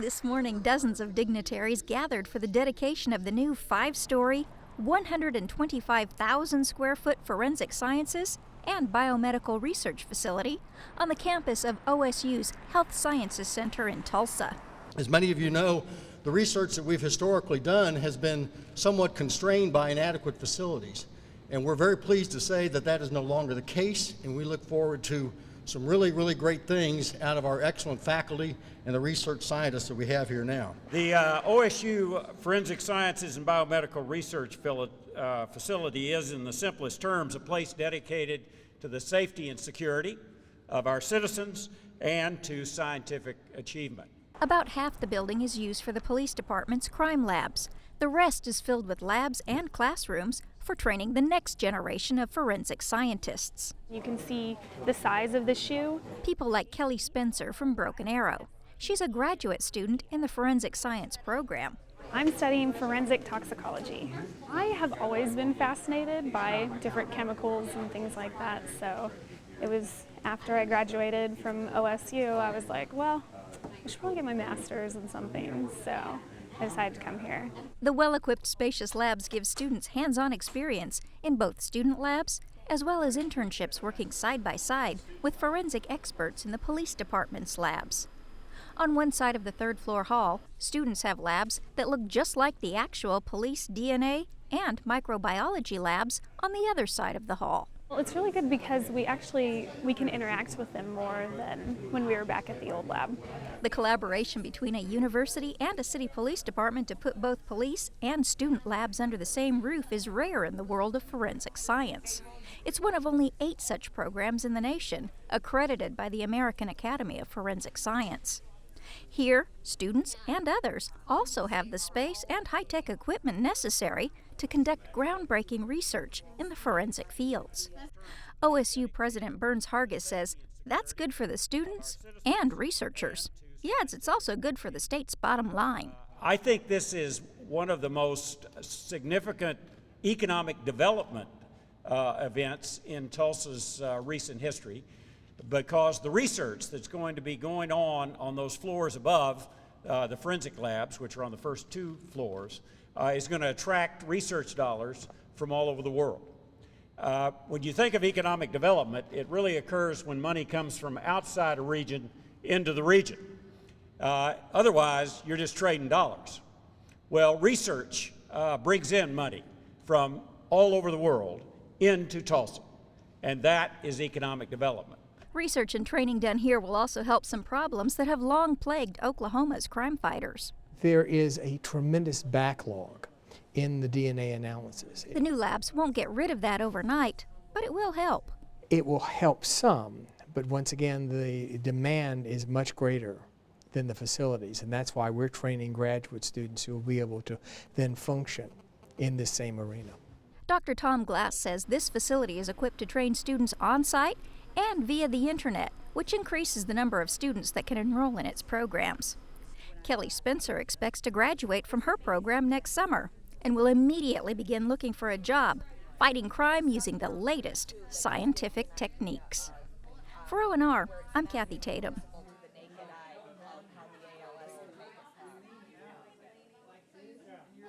This morning, dozens of dignitaries gathered for the dedication of the new 5-story, 125,000 square foot forensic sciences and biomedical research facility on the campus of OSU's Health Sciences Center in Tulsa. As many of you know, the research that we've historically done has been somewhat constrained by inadequate facilities. And we're very pleased to say that that is no longer the case, and we look forward to some really great things out of our excellent faculty and the research scientists that we have here now. The OSU Forensic Sciences and Biomedical Research Facility is, in the simplest terms, a place dedicated to the safety and security of our citizens and to scientific achievement. About half the building is used for the police department's crime labs. The rest is filled with labs and classrooms for training the next generation of forensic scientists. You can see the size of the shoe. People like Kelly Spencer from Broken Arrow. She's a graduate student in the forensic science program. I'm studying forensic toxicology. I have always been fascinated by different chemicals and things like that, so it was after I graduated from OSU, I was like, well, I should probably get my master's in something, so I decided to come here. The well-equipped, spacious labs give students hands-on experience in both student labs as well as internships working side by side with forensic experts in the police department's labs. On one side of the third-floor hall, students have labs that look just like the actual police DNA and microbiology labs on the other side of the hall. Well, it's really good because we can interact with them more than when we were back at the old lab. The collaboration between a university and a city police department to put both police and student labs under the same roof is rare in the world of forensic science. It's one of only 8 such programs in the nation, accredited by the American Academy of Forensic Science. Here, students and others also have the space and high-tech equipment necessary to conduct groundbreaking research in the forensic fields. OSU President Burns Hargis says that's good for the students and researchers. He adds it's also good for the state's bottom line. I think this is one of the most significant economic development events in Tulsa's recent history, because the research that's going to be going on those floors above the forensic labs, which are on the first 2 floors, is going to attract research dollars from all over the world. When you think of economic development, it really occurs when money comes from outside a region into the region. Otherwise, you're just trading dollars. Well, research brings in money from all over the world into Tulsa, and that is economic development. Research and training done here will also help some problems that have long plagued Oklahoma's crime fighters. There is a tremendous backlog in the DNA analysis. The new labs won't get rid of that overnight, but it will help. It will help some, but once again, the demand is much greater than the facilities, and that's why we're training graduate students who will be able to then function in this same arena. Dr. Tom Glass says this facility is equipped to train students on-site and via the internet, which increases the number of students that can enroll in its programs. Kelly Spencer expects to graduate from her program next summer and will immediately begin looking for a job, fighting crime using the latest scientific techniques. For O&R, I'm Kathy Tatum.